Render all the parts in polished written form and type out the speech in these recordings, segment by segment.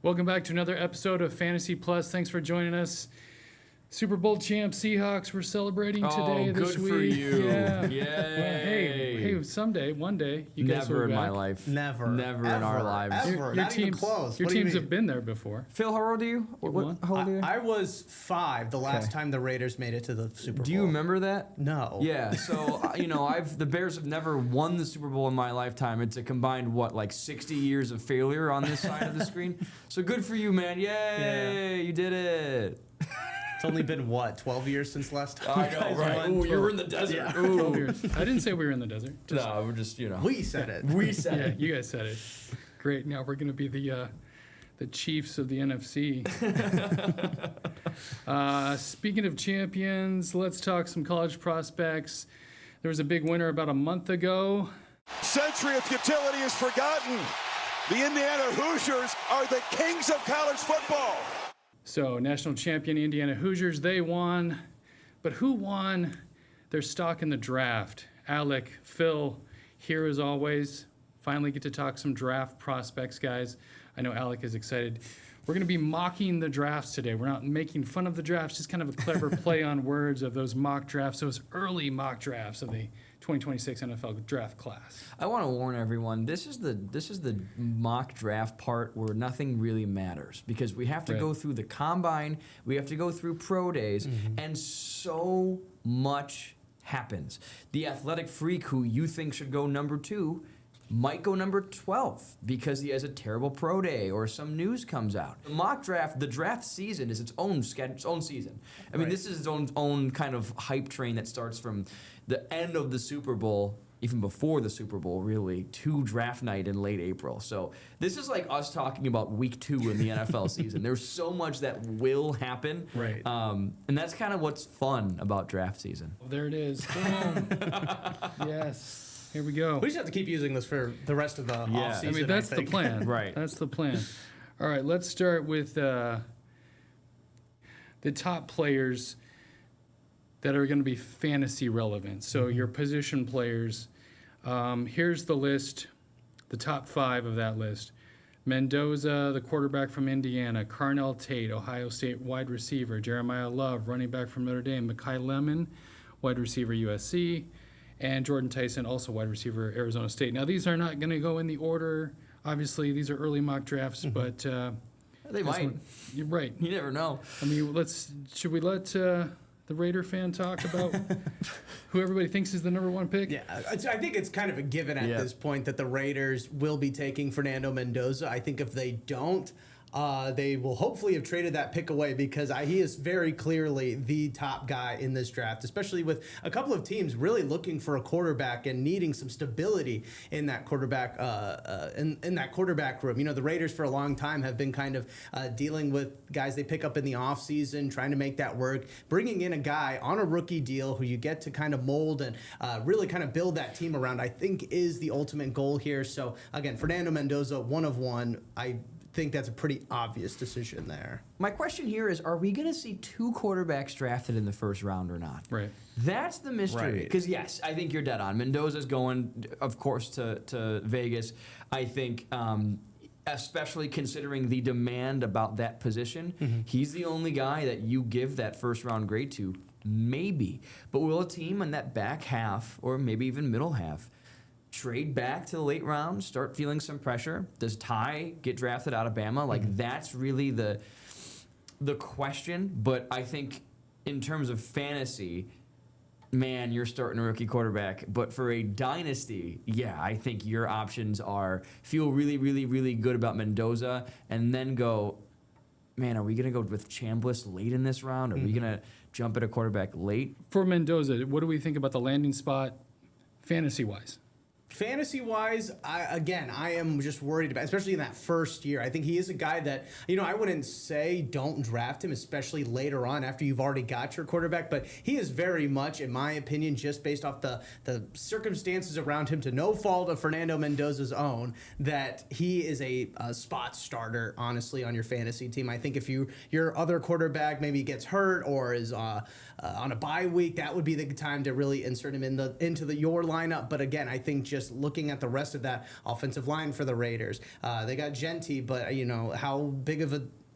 Welcome back to another episode of Fantasy Plus. Thanks for joining us. Super Bowl champ Seahawks, we're celebrating today, this week. Good for you. Yeah. Yay. Hey, someday, one day, you guys will Never be in back. my life. Never in our lives. Ever. Not even close. Your What do you teams mean? have been there before. Phil, how old are you? How old are you? I was 5 the last Okay. time the Raiders made it to the Super Bowl. Do you remember that? No. Yeah, so the Bears have never won the Super Bowl in my lifetime. It's a combined 60 years of failure on this side of the screen. So good for you, man! Yay, Yeah. you did it. It's only been, 12 years since last time? I know, right? Ooh, you were in the desert. Yeah. 12 years. I didn't say we were in the desert. No, we're just We said it. We said Yeah, it. you guys said it. Great. Now we're going to be the Chiefs of the NFC. Speaking of champions, let's talk some college prospects. There was a big winner about a month ago. Century of futility is forgotten. The Indiana Hoosiers are the kings of college football. So, national champion Indiana Hoosiers, they won. But who won their stock in the draft? Alec, Phil, here as always. Finally get to talk some draft prospects, guys. I know Alec is excited. We're going to be mocking the drafts today. We're not making fun of the drafts, just kind of a clever play on words of those mock drafts, those early mock drafts of the 2026 NFL draft class. I want to warn everyone. This is the mock draft part where nothing really matters because we have to go through the combine, we have to go through pro days, and so much happens. The athletic freak who you think should go number 2 might go number 12 because he has a terrible pro day or some news comes out. The mock draft, the draft season is its own season. I mean, this is its own kind of hype train that starts from the end of the Super Bowl, even before the Super Bowl, really, to draft night in late April. So this is like us talking about week 2 in the NFL season. There's so much that will happen. Right. And that's kind of what's fun about draft season. There it is. Boom. Yes. Here we go. We just have to keep using this for the rest of the offseason. I mean, that's the plan. Right. That's the plan. All right, let's start with the top players that are going to be fantasy relevant. So your position players. Here's the list, the top 5 of that list. Mendoza, the quarterback from Indiana. Carnell Tate, Ohio State wide receiver. Jeremiah Love, running back from Notre Dame. Makai Lemon, wide receiver USC. And Jordyn Tyson, also wide receiver, Arizona State. Now, these are not going to go in the order. Obviously, these are early mock drafts, but... They might. You're right. You never know. I mean, should we let the Raider fan talk about who everybody thinks is the number 1 pick? Yeah, I think it's kind of a given at this point that the Raiders will be taking Fernando Mendoza. I think if they don't, they will hopefully have traded that pick away because he is very clearly the top guy in this draft, especially with a couple of teams really looking for a quarterback and needing some stability in that quarterback in that quarterback room. You know, the Raiders for a long time have been kind of dealing with guys they pick up in the offseason, trying to make that work, bringing in a guy on a rookie deal who you get to kind of mold and really kind of build that team around, I think is the ultimate goal here. So again, Fernando Mendoza, 1 of 1. I think that's a pretty obvious decision there. My question here is, are we going to see 2 quarterbacks drafted in the first round or not? Right. That's the mystery. Because, yes, I think you're dead on. Mendoza's going, of course, to Vegas. I think, especially considering the demand about that position, he's the only guy that you give that first-round grade to, maybe. But will a team in that back half, or maybe even middle half, trade back to the late rounds, start feeling some pressure? Does Ty get drafted out of Bama? Like, that's really the question. But I think in terms of fantasy, man, you're starting a rookie quarterback. But for a dynasty, yeah, I think your options are feel really, really, really good about Mendoza and then go, man, are we going to go with Chambliss late in this round? Are we going to jump at a quarterback late? For Mendoza, what do we think about the landing spot fantasy-wise? Fantasy-wise, I am just worried about, especially in that first year. I think he is a guy that, I wouldn't say don't draft him, especially later on after you've already got your quarterback, but he is very much, in my opinion, just based off the circumstances around him, to no fault of Fernando Mendoza's own, that he is a spot starter, honestly, on your fantasy team. I think if your other quarterback maybe gets hurt or is on a bye week, that would be the time to really insert him into your lineup. But again, I think just just looking at the rest of that offensive line for the Raiders. They got Genty, but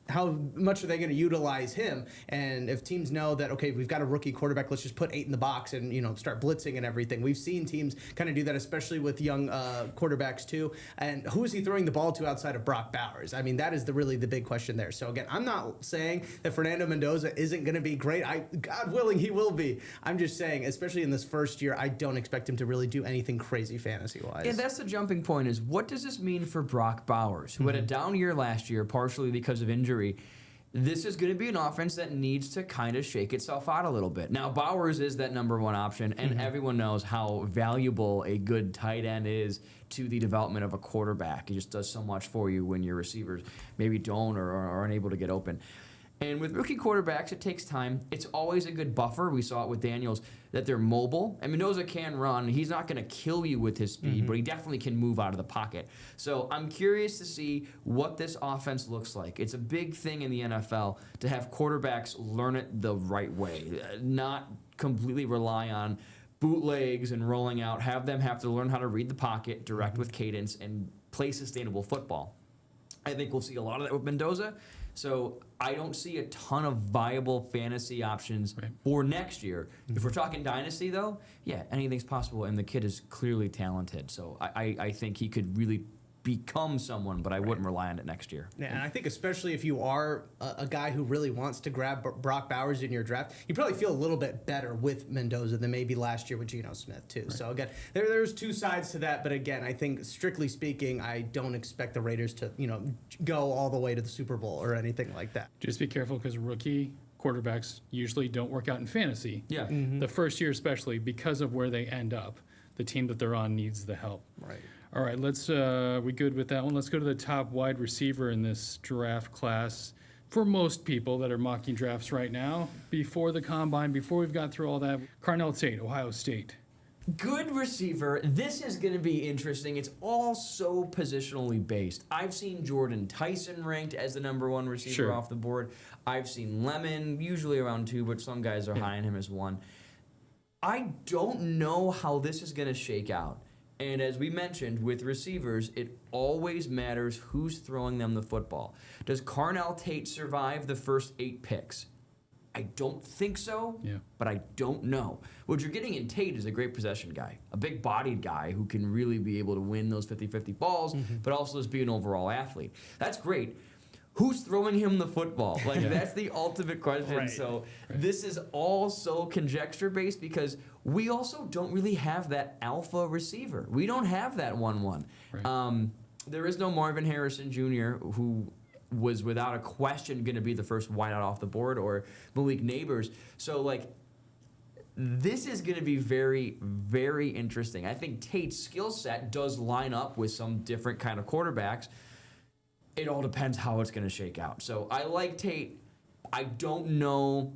how much are they going to utilize him? And if teams know that, okay, we've got a rookie quarterback, let's just put 8 in the box and, start blitzing and everything. We've seen teams kind of do that, especially with young quarterbacks too. And who is he throwing the ball to outside of Brock Bowers? I mean, that is really the big question there. So again, I'm not saying that Fernando Mendoza isn't going to be great. God willing, he will be. I'm just saying, especially in this first year, I don't expect him to really do anything crazy fantasy-wise. And that's the jumping point is, what does this mean for Brock Bowers, who had a down year last year, partially because of injury? This is going to be an offense that needs to kind of shake itself out a little bit. Now, Bowers is that number one option, and everyone knows how valuable a good tight end is to the development of a quarterback. He just does so much for you when your receivers maybe don't or are unable to get open. And with rookie quarterbacks, it takes time. It's always a good buffer. We saw it with Daniels, that they're mobile. And Mendoza can run. He's not going to kill you with his speed, but he definitely can move out of the pocket. So I'm curious to see what this offense looks like. It's a big thing in the NFL to have quarterbacks learn it the right way, not completely rely on bootlegs and rolling out. Have them have to learn how to read the pocket, direct with cadence, and play sustainable football. I think we'll see a lot of that with Mendoza. So I don't see a ton of viable fantasy options for next year. If we're talking dynasty, though, yeah, anything's possible, and the kid is clearly talented. So I think he could really become someone, but I wouldn't rely on it next year. Yeah, and I think especially if you are a guy who really wants to grab Brock Bowers in your draft, you probably feel a little bit better with Mendoza than maybe last year with Geno Smith too. Right. So again, there's two sides to that, but again, I think strictly speaking, I don't expect the Raiders to go all the way to the Super Bowl or anything like that. Just be careful because rookie quarterbacks usually don't work out in fantasy. Yeah, the first year especially because of where they end up. The team that they're on needs the help. Right. All right, we good with that one? Let's go to the top wide receiver in this draft class. For most people that are mocking drafts right now, before the combine, before we've got through all that, Carnell Tate, Ohio State. Good receiver. This is going to be interesting. It's all so positionally based. I've seen Jordyn Tyson ranked as the number one receiver off the board. I've seen Lemon, usually around 2, but some guys are high on him as 1. I don't know how this is going to shake out. And as we mentioned, with receivers, it always matters who's throwing them the football. Does Carnell Tate survive the first 8 picks? I don't think so, but I don't know. What you're getting in Tate is a great possession guy, a big-bodied guy who can really be able to win those 50-50 balls, but also just be an overall athlete. That's great. Who's throwing him the football? That's the ultimate question. Right. So this is all so conjecture-based because we also don't really have that alpha receiver. We don't have that 1-1. Right. There is no Marvin Harrison Jr., who was without a question going to be the first wideout off the board, or Malik Neighbors. So, this is going to be very, very interesting. I think Tate's skill set does line up with some different kind of quarterbacks. It all depends how it's going to shake out. So I like Tate. I don't know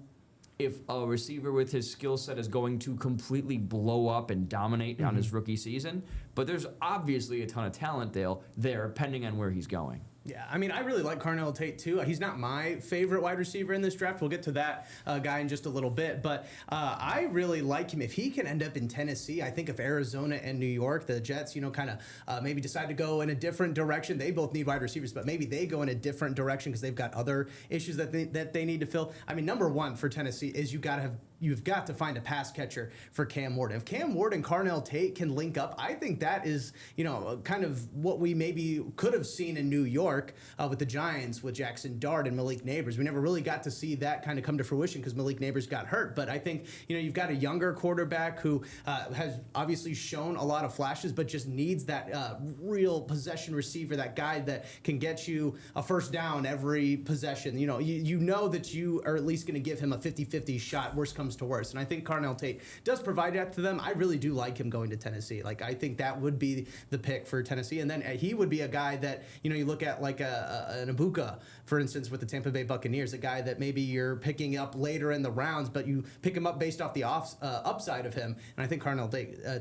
if a receiver with his skill set is going to completely blow up and dominate on his rookie season, but there's obviously a ton of talent there, depending on where he's going. Yeah, I mean, I really like Carnell Tate, too. He's not my favorite wide receiver in this draft. We'll get to that guy in just a little bit. But I really like him. If he can end up in Tennessee, I think if Arizona and New York, the Jets, kind of maybe decide to go in a different direction. They both need wide receivers, but maybe they go in a different direction because they've got other issues that they need to fill. I mean, number one for Tennessee is you've got to find a pass catcher for Cam Ward. If Cam Ward and Carnell Tate can link up, I think that is, kind of what we maybe could have seen in New York with the Giants with Jackson Dart and Malik Neighbors. We never really got to see that kind of come to fruition because Malik Neighbors got hurt. But I think, you've got a younger quarterback who has obviously shown a lot of flashes, but just needs that real possession receiver, that guy that can get you a first down every possession. You know that you are at least going to give him a 50-50 shot, worst comes to worst. And I think Carnell Tate does provide that to them. I really do like him going to Tennessee. I think that would be the pick for Tennessee. And then he would be a guy that, you look at an Ibuka, for instance, with the Tampa Bay Buccaneers, a guy that maybe you're picking up later in the rounds, but you pick him up based off the upside of him. And I think Carnell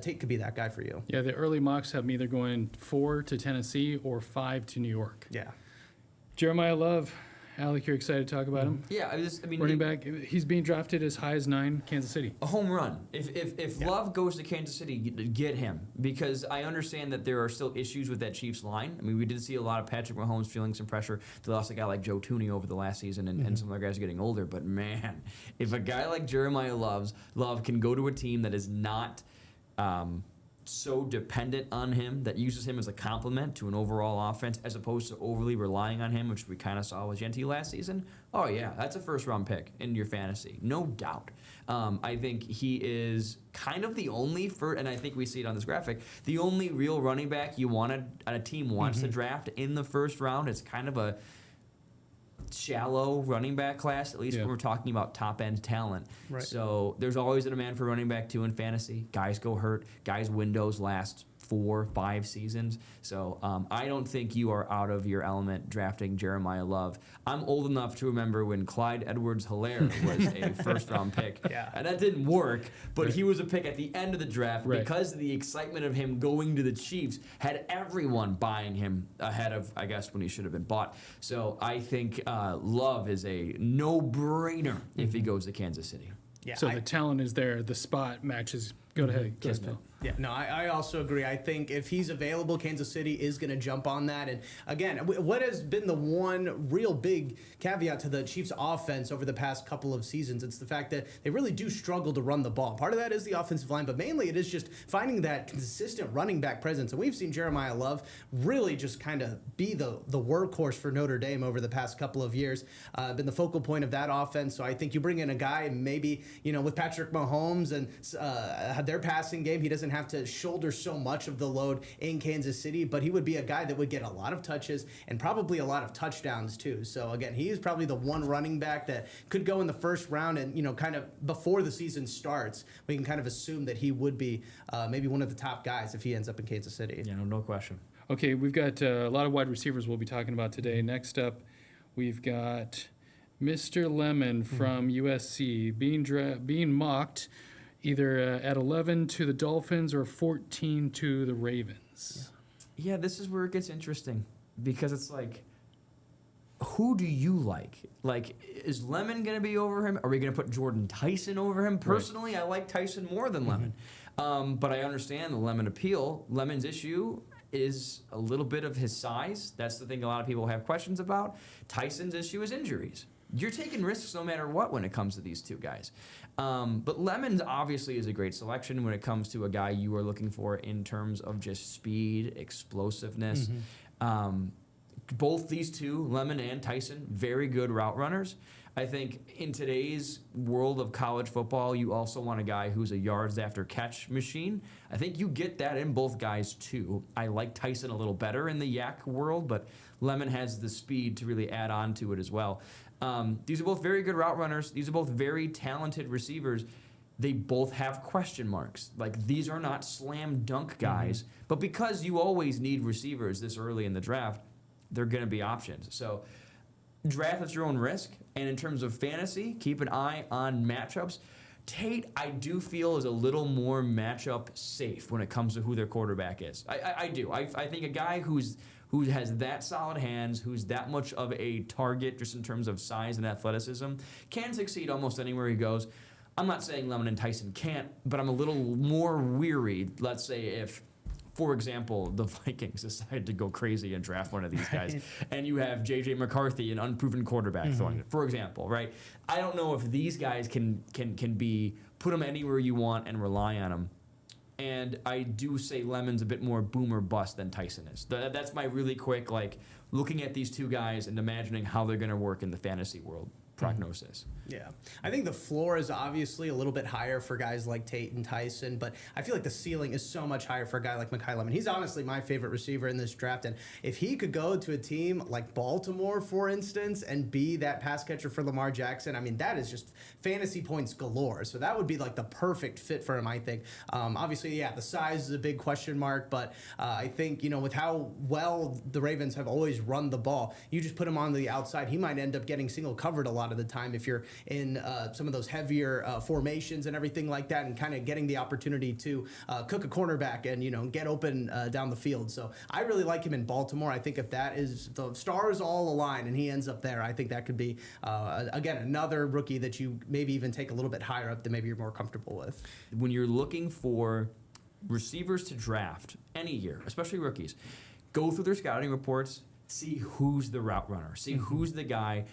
Tate could be that guy for you. Yeah, the early mocks have me either going 4 to Tennessee or 5 to New York. Yeah. Jeremiah Love, Alec, you're excited to talk about him? Yeah, Running back, he's being drafted as high as 9, Kansas City. A home run. If Love goes to Kansas City, get him, because I understand that there are still issues with that Chiefs line. I mean, we did see a lot of Patrick Mahomes feeling some pressure. They lost a guy like Joe Tooney over the last season, and some other guys are getting older. But man, if a guy like Jeremiah Love can go to a team that is not so dependent on him, that uses him as a complement to an overall offense as opposed to overly relying on him, which we kind of saw with Genty last season, oh yeah, that's a first-round pick in your fantasy, no doubt. I think he is kind of the only, and I think we see it on this graphic, the only real running back you wanted, a team wants to draft in the first round. It's kind of a shallow running back class, at least when we're talking about top-end talent. Right. So there's always a demand for running back, too, in fantasy. Guys go hurt. Guys' windows last 4-5 seasons. So I don't think you are out of your element drafting Jeremiah Love. I'm old enough to remember when Clyde Edwards-Helaire was a first-round pick. And that didn't work, but he was a pick at the end of the draft because the excitement of him going to the Chiefs had everyone buying him ahead of, I guess, when he should have been bought. So I think Love is a no-brainer if he goes to Kansas City. Yeah, So the talent is there. The spot matches. Go ahead. Go ahead, Phil. Yeah, no, I also agree. I think if he's available, Kansas City is going to jump on that. And again, what has been the one real big caveat to the Chiefs' offense over the past couple of seasons? It's the fact that they really do struggle to run the ball. Part of that is the offensive line, but mainly it is just finding that consistent running back presence. And we've seen Jeremiah Love really just kind of be the workhorse for Notre Dame over the past couple of years. Been the focal point of that offense. So I think you bring in a guy, maybe, with Patrick Mahomes and their passing game, he doesn't have to shoulder so much of the load in Kansas City, but he would be a guy that would get a lot of touches and probably a lot of touchdowns too. So again, he is probably the one running back that could go in the first round, and kind of before the season starts, we can kind of assume that he would be maybe one of the top guys if he ends up in Kansas City. Yeah, no question. Okay, we've got a lot of wide receivers we'll be talking about today. Next up, we've got Mr. Lemon from USC being mocked either at 11 to the Dolphins or 14 to the Ravens. Yeah, this is where it gets interesting, because it's like, who do you like? Like, is Lemon going to be over him? Are we going to put Jordyn Tyson over him? Personally, I like Tyson more than Lemon. But I understand the Lemon appeal. Lemon's issue is a little bit of his size. That's the thing a lot of people have questions about. Tyson's issue is injuries. You're taking risks no matter what when it comes to these two guys. But Lemons obviously is a great selection when it comes to a guy you are looking for in terms of just speed, explosiveness. Both these two, Lemon and Tyson, very good route runners. I think in today's world of college football, you also want a guy who's a yards after catch machine. I think you get that in both guys too. I like Tyson a little better in the yak world, but Lemon has the speed to really add on to it as well. These are both very good route runners. These are both very talented receivers. They both have question marks. Like, these are not slam dunk guys, but because you always need receivers this early in the draft, they're going to be options. So draft at your own risk. And in terms of fantasy, keep an eye on matchups. Tate, I do feel, is a little more matchup safe when it comes to who their quarterback is. I do. I think a guy who has that solid hands, who's that much of a target just in terms of size and athleticism, can succeed almost anywhere he goes. I'm not saying Lemon and Tyson can't, but I'm a little more weary, let's say, if, for example, the Vikings decide to go crazy and draft one of these guys, and you have J.J. McCarthy, an unproven quarterback, throwing it, for example, right? I don't know if these guys can be, put them anywhere you want and rely on them. And I do say Lemon's a bit more boom or bust than Tyson is. That's my really quick, looking at these two guys and imagining how they're going to work in the fantasy world prognosis. Yeah. I think the floor is obviously a little bit higher for guys like Tate and Tyson, but I feel like the ceiling is so much higher for a guy like Makai Lemon. He's honestly my favorite receiver in this draft, and if he could go to a team like Baltimore, for instance, and be that pass catcher for Lamar Jackson, I mean, that is just fantasy points galore. So that would be like the perfect fit for him, I think. Obviously, yeah, the size is a big question mark, but I think, with how well the Ravens have always is run the ball. You just put him on the outside, he might end up getting single covered a lot of the time if you're in some of those heavier formations and everything like that, and kind of getting the opportunity to cook a cornerback and, you know, get open down the field. So I really like him in Baltimore. I think if that is the stars all align and he ends up there, I think that could be, again, another rookie that you maybe even take a little bit higher up than maybe you're more comfortable with. When you're looking for receivers to draft any year, especially rookies, go through their scouting reports, see who's the route runner, see who's the guy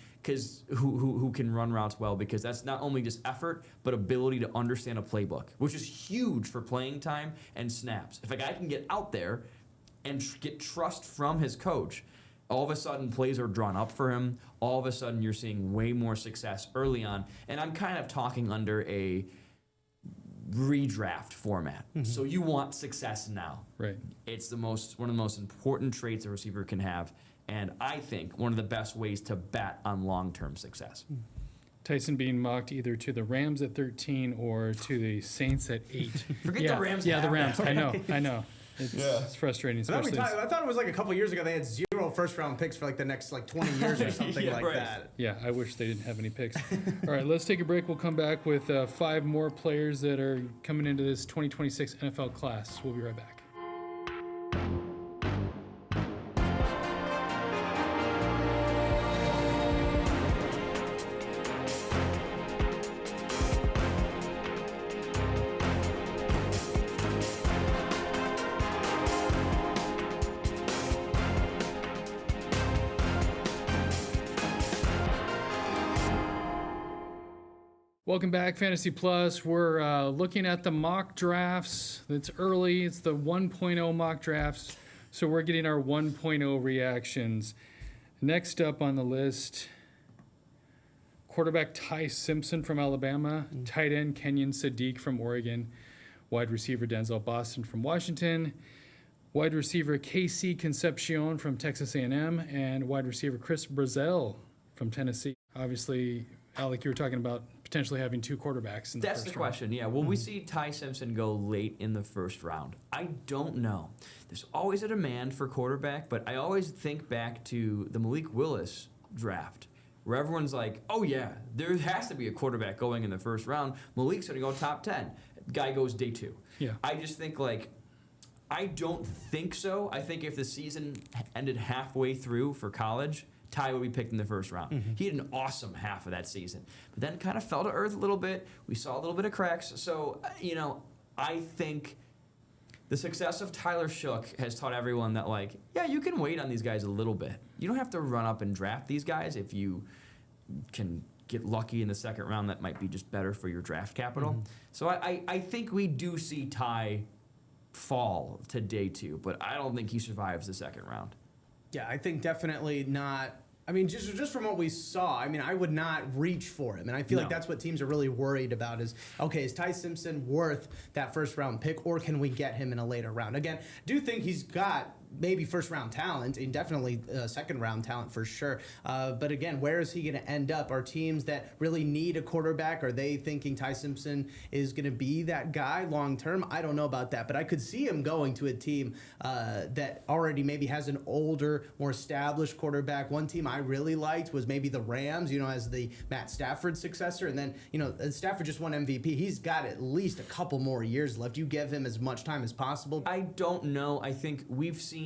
who can run routes well, because that's not only just effort, but ability to understand a playbook, which is huge for playing time and snaps. If a guy can get out there and get trust from his coach, all of a sudden plays are drawn up for him. All of a sudden you're seeing way more success early on. And I'm kind of talking under a redraft format. So you want success now. Right. It's one of the most important traits a receiver can have, and I think one of the best ways to bet on long-term success. Tyson being mocked either to the Rams at 13 or to the Saints at 8. Forget the Rams. Yeah, the Rams. I know. It's frustrating, especially. I thought it was like a couple years ago they had 0 first-round picks for like the next 20 years or something that. Yeah, I wish they didn't have any picks. All right, let's take a break. We'll come back with 5 more players that are coming into this 2026 NFL class. We'll be right back. Welcome back, Fantasy Plus. We're looking at the mock drafts. It's early. It's the 1.0 mock drafts. So we're getting our 1.0 reactions. Next up on the list, quarterback Ty Simpson from Alabama, tight end Kenyon Sadiq from Oregon, wide receiver Denzel Boston from Washington, wide receiver KC Concepcion from Texas A&M, and wide receiver Chris Brazzell from Tennessee. Obviously, Alec, you were talking about potentially having 2 quarterbacks in the That's first the round. question, yeah. Will we see Ty Simpson go late in the first round? I don't know. There's always a demand for quarterback, but I always think back to the Malik Willis draft, where everyone's like, oh yeah, there has to be a quarterback going in the first round. Malik's going to go top 10. Guy goes day 2. Yeah. I just think I don't think so. I think if the season ended halfway through for college, Ty would be picked in the first round. He had an awesome half of that season, but then kind of fell to earth a little bit. We saw a little bit of cracks. So, I think the success of Tyler Shook has taught everyone that, you can wait on these guys a little bit. You don't have to run up and draft these guys if you can get lucky in the second round. That might be just better for your draft capital. So I think we do see Ty fall to day 2, but I don't think he survives the second round. Yeah, I think definitely not. I mean, just from what we saw, I would not reach for him. And I feel like that's what teams are really worried about is, okay, is Ty Simpson worth that first-round pick, or can we get him in a later round? Again, do think he's got maybe first-round talent and definitely second-round talent for sure. But again, where is he going to end up? Are teams that really need a quarterback, are they thinking Ty Simpson is going to be that guy long-term? I don't know about that, but I could see him going to a team that already maybe has an older, more established quarterback. One team I really liked was maybe the Rams, as the Matt Stafford successor. And then, Stafford just won MVP. He's got at least a couple more years left. You give him as much time as possible. I don't know. I think we've seen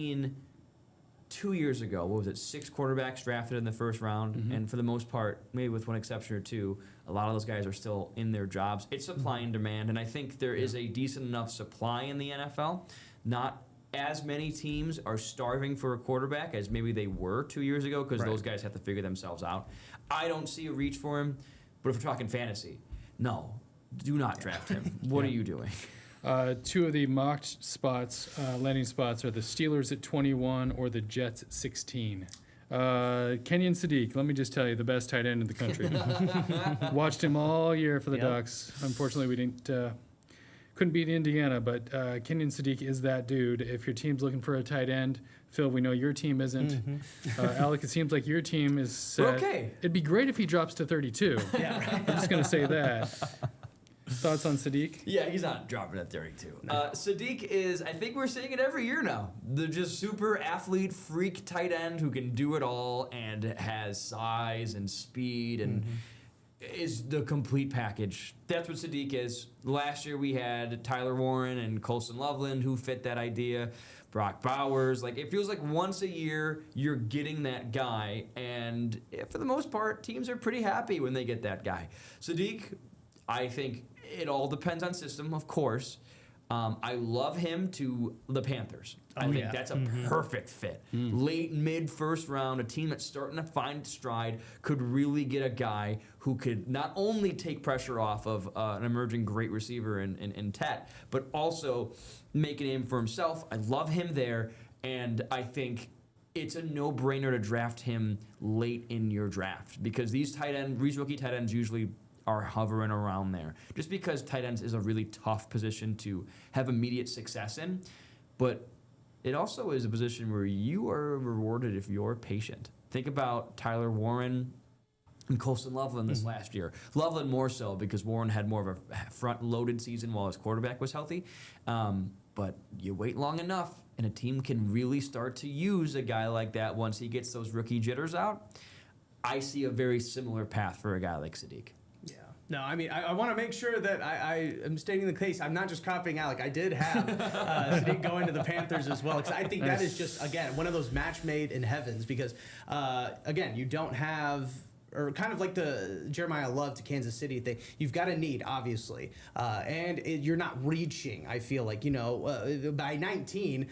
2 years ago, 6 quarterbacks drafted in the first round, and for the most part, maybe with one exception or two, a lot of those guys are still in their jobs. It's supply and demand, and I think there is a decent enough supply in the NFL. Not as many teams are starving for a quarterback as maybe they were 2 years ago, because those guys have to figure themselves out. I don't see a reach for him, but if we're talking fantasy, no, do not draft him. What are you doing? 2 of the mocked spots, landing spots, are the Steelers at 21 or the Jets at 16. Kenyon Sadiq, let me just tell you, the best tight end in the country. Watched him all year for the Ducks. Unfortunately, we couldn't beat Indiana, but Kenyon Sadiq is that dude. If your team's looking for a tight end, Phil, we know your team isn't. Alec, it seems like your team is set. We're okay. It'd be great if he drops to 32. I'm just going to say that. Thoughts on Sadiq? Yeah, he's not dropping at 32. Sadiq is, I think we're seeing it every year now. The just super athlete, freak tight end who can do it all and has size and speed and is the complete package. That's what Sadiq is. Last year we had Tyler Warren and Colson Loveland who fit that idea. Brock Bowers. Like, it feels like once a year you're getting that guy, and for the most part, teams are pretty happy when they get that guy. Sadiq, I think it all depends on system, of course. I love him to the Panthers. I think that's a perfect fit. Late, mid, first round, a team that's starting to find stride could really get a guy who could not only take pressure off of an emerging great receiver in Tet, but also make a name for himself. I love him there, and I think it's a no-brainer to draft him late in your draft because these rookie tight ends usually are hovering around there. Just because tight ends is a really tough position to have immediate success in, but it also is a position where you are rewarded if you're patient. Think about Tyler Warren and Colson Loveland this last year. Loveland more so because Warren had more of a front-loaded season while his quarterback was healthy. But you wait long enough, and a team can really start to use a guy like that once he gets those rookie jitters out. I see a very similar path for a guy like Sadiq. No, I mean, I want to make sure that I am stating the case. I'm not just copying Alec. I did have Sadiq going to the Panthers as well, because I think that is just, again, one of those match made in heavens, because, again, you don't have, or kind of like the Jeremiah Love to Kansas City thing, you've got a need, obviously, and you're not reaching, I feel like, by 19,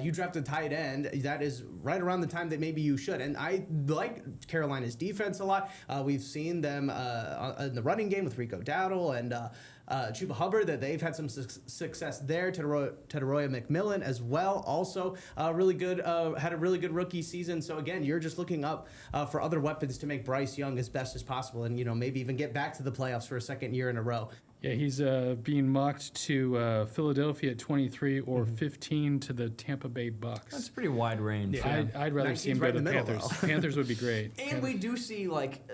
you draft a tight end, that is right around the time that maybe you should, and I like Carolina's defense a lot. We've seen them in the running game with Rico Dowdle and Chuba Hubbard, that they've had some success there. Teteroya McMillan as well, also really good, had a really good rookie season. So again, you're just looking up for other weapons to make Bryce Young as best as possible, and maybe even get back to the playoffs for a second year in a row. Yeah, he's being mocked to Philadelphia at 23 or 15 to the Tampa Bay Bucks. That's a pretty wide range. Yeah. I'd rather see him go to the Panthers. Panthers would be great. And we do see, like,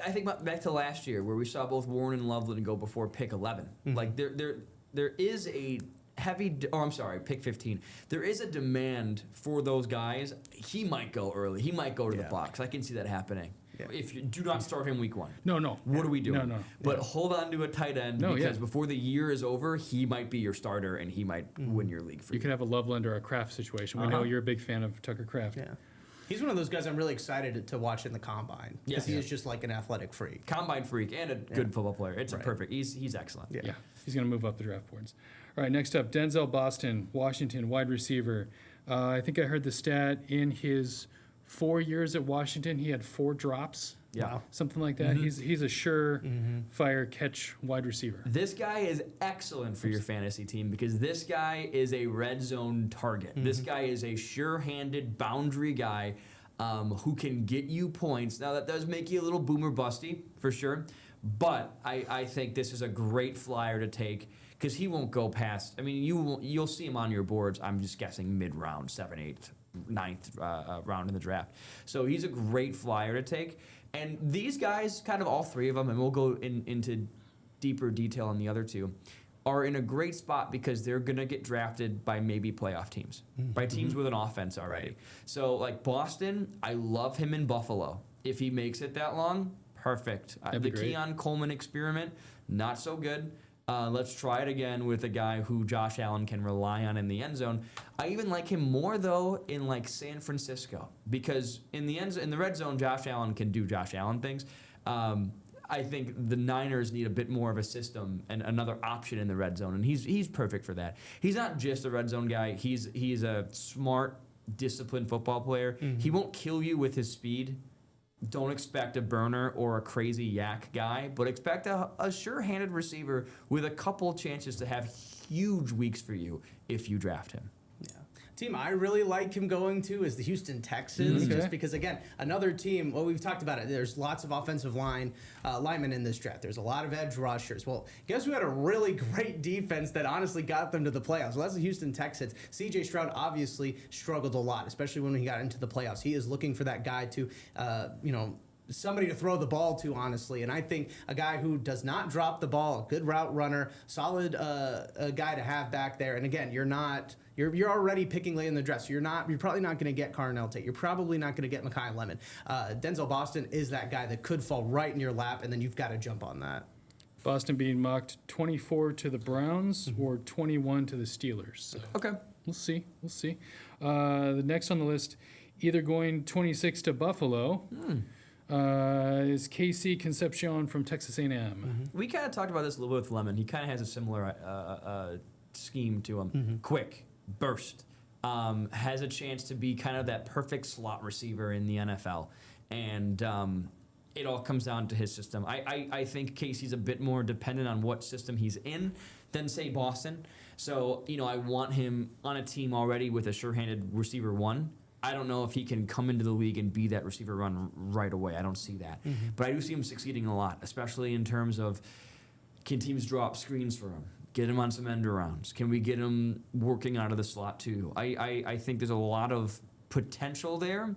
I think back to last year where we saw both Warren and Loveland go before pick 11. Like, there is a heavy, pick 15. There is a demand for those guys. He might go early. He might go to the Bucs. I can see that happening. Yeah. If you do not start him week 1. No. What are we doing? No. But hold on to a tight end because before the year is over, he might be your starter and he might win your league for you. You could have a Loveland or a Kraft situation. We know you're a big fan of Tucker Kraft. Yeah. He's one of those guys I'm really excited to watch in the combine because he is just like an athletic freak. Combine freak and a good football player. It's a perfect. He's excellent. Yeah. He's going to move up the draft boards. All right, next up, Denzel Boston, Washington, wide receiver. I think I heard the stat in his 4 years at Washington, he had 4 drops. Yeah. Something like that. He's a surefire catch wide receiver. This guy is excellent for your fantasy team because this guy is a red zone target. This guy is a sure-handed boundary guy who can get you points. Now, that does make you a little boomer busty, for sure. But I think this is a great flyer to take because he won't go past. I mean, you'll see him on your boards, I'm just guessing mid-round, 7th, 8th, 9th round in the draft. So he's a great flyer to take. And these guys, kind of all 3 of them, and we'll go into deeper detail on the other 2, are in a great spot because they're going to get drafted by maybe playoff teams, by teams with an offense already. Right. So, like Boston, I love him in Buffalo. If he makes it that long, perfect. The Keon Coleman experiment, not so good. Let's try it again with a guy who Josh Allen can rely on in the end zone. I even like him more though in like San Francisco because in the red zone, Josh Allen can do Josh Allen things. I think the Niners need a bit more of a system and another option in the red zone, and he's perfect for that. He's not just a red zone guy. He's a smart, disciplined football player. He won't kill you with his speed. Don't expect a burner or a crazy yak guy, but expect a sure-handed receiver with a couple chances to have huge weeks for you if you draft him. Yeah. Team I really like him going to is the Houston Texans, just because, again, another team, well, we've talked about it. There's lots of offensive linemen in this draft. There's a lot of edge rushers. Well, guess who had a really great defense that honestly got them to the playoffs? Well, that's the Houston Texans. C.J. Stroud obviously struggled a lot, especially when he got into the playoffs. He is looking for that guy to, somebody to throw the ball to, honestly. And I think a guy who does not drop the ball, a good route runner, solid a guy to have back there. And again, you're already picking late in the draft. So you're probably not going to get Carnell Tate. You're probably not going to get Makai Lemon. Denzel Boston is that guy that could fall right in your lap, and then you've got to jump on that. Boston being mocked 24 to the Browns or 21 to the Steelers. So Okay. we'll see. The next on the list, either going 26 to Buffalo, is KC Concepcion from Texas A&M. We kind of talked about this a little bit with Lemon. He kind of has a similar scheme to him. Quick, burst, has a chance to be kind of that perfect slot receiver in the NFL. And it all comes down to his system. I think Casey's a bit more dependent on what system he's in than, say, Boston. So, I want him on a team already with a sure-handed receiver one. I don't know if he can come into the league and be that receiver run right away. I don't see that. But I do see him succeeding a lot, especially in terms of, can teams drop screens for him? Get him on some end arounds. Can we get him working out of the slot too? I think there's a lot of potential there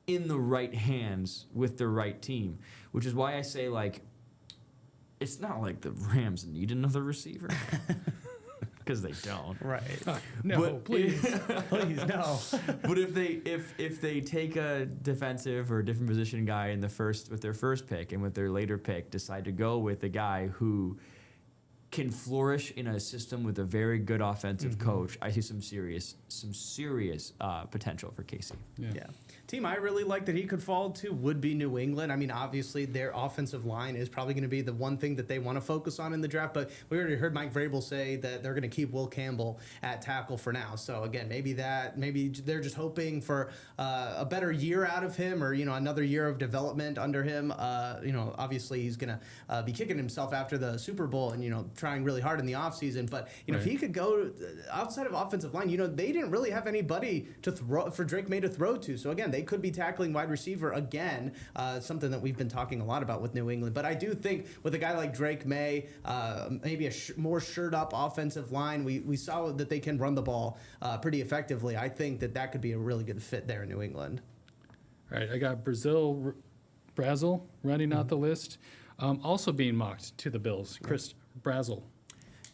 in the right hands with the right team, which is why I say, it's not like the Rams need another receiver. Because they don't. Right. No, But- please. Please, no. But if they take a defensive or different position guy with their first pick and with their later pick decide to go with a guy who can flourish in a system with a very good offensive coach, I see some serious potential for Casey. Yeah. Team I really like that he could fall to would be New England. I mean, obviously, their offensive line is probably going to be the one thing that they want to focus on in the draft, but we already heard Mike Vrabel say that they're going to keep Will Campbell at tackle for now. So, again, maybe they're just hoping for a better year out of him or, another year of development under him. Obviously, he's going to be kicking himself after the Super Bowl and, trying really hard in the offseason. But, if he could go outside of offensive line, they didn't really have anybody to throw for Drake May to throw to. So, again, they could be tackling wide receiver again, something that we've been talking a lot about with New England. But I do think with a guy like Drake May, maybe a more shirt-up offensive line, we saw that they can run the ball pretty effectively. I think that could be a really good fit there in New England. All right, I got Brazel running out the list. Also being mocked to the Bills, Chris Brazel.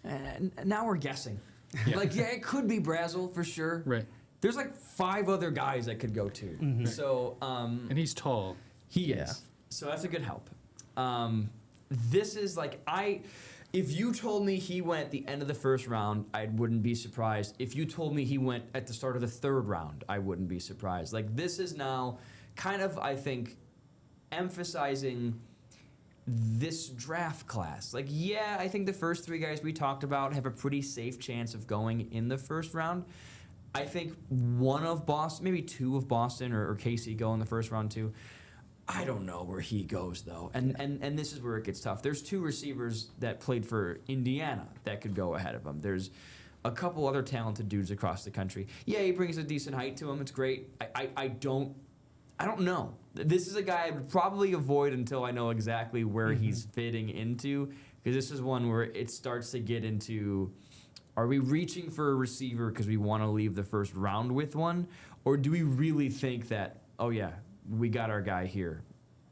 And now we're guessing. It could be Brazel for sure. Right. There's 5 other guys that could go to. So, And he's tall. he is. So that's a good help. This is if you told me he went at the end of the first round, I wouldn't be surprised. If you told me he went at the start of the third round, I wouldn't be surprised. This is now kind of, I think, emphasizing this draft class. I think the first 3 guys we talked about have a pretty safe chance of going in the first round. I think one of Boston, maybe 2 of Boston or Casey go in the first round too. I don't know where he goes though, and this is where it gets tough. There's 2 receivers that played for Indiana that could go ahead of him. There's a couple other talented dudes across the country. Yeah, he brings a decent height to him. It's great. I don't know. This is a guy I would probably avoid until I know exactly where he's fitting into, because this is one where it starts to get into, are we reaching for a receiver because we want to leave the first round with one? Or do we really think that, oh yeah, we got our guy here,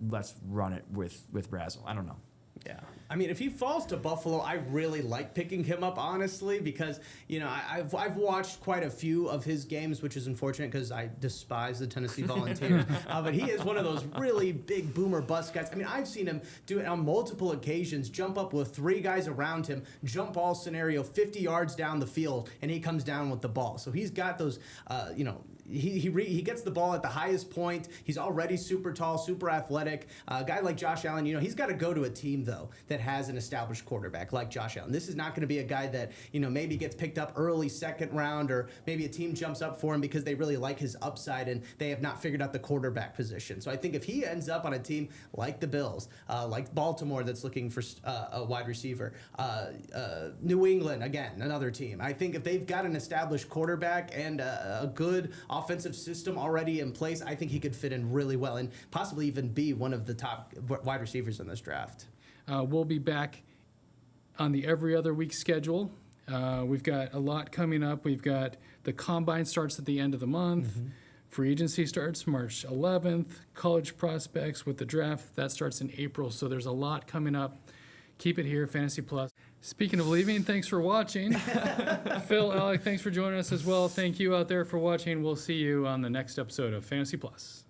let's run it with Brazel? I don't know. Yeah. I mean, if he falls to Buffalo, I really like picking him up, honestly, because, I've watched quite a few of his games, which is unfortunate because I despise the Tennessee Volunteers. But he is one of those really big boomer bust guys. I mean, I've seen him do it on multiple occasions, jump up with 3 guys around him, jump ball scenario 50 yards down the field, and he comes down with the ball. So he's got those, he gets the ball at the highest point. He's already super tall, super athletic. A guy like Josh Allen, he's got to go to a team, though, that has an established quarterback like Josh Allen. This is not going to be a guy that, maybe gets picked up early second round, or maybe a team jumps up for him because they really like his upside and they have not figured out the quarterback position. So I think if he ends up on a team like the Bills, like Baltimore that's looking for a wide receiver, New England, again, another team. I think if they've got an established quarterback and a good offensive system already in place, I think he could fit in really well and possibly even be one of the top wide receivers in this draft. We'll be back on the every other week schedule. We've got a lot coming up. We've got the combine starts at the end of the month. Free agency starts March 11th. College prospects with the draft, that starts in April. So there's a lot coming up. Keep it here, Fantasy Plus. Speaking of leaving, thanks for watching. Phil, Alec, thanks for joining us as well. Thank you out there for watching. We'll see you on the next episode of Fantasy Plus.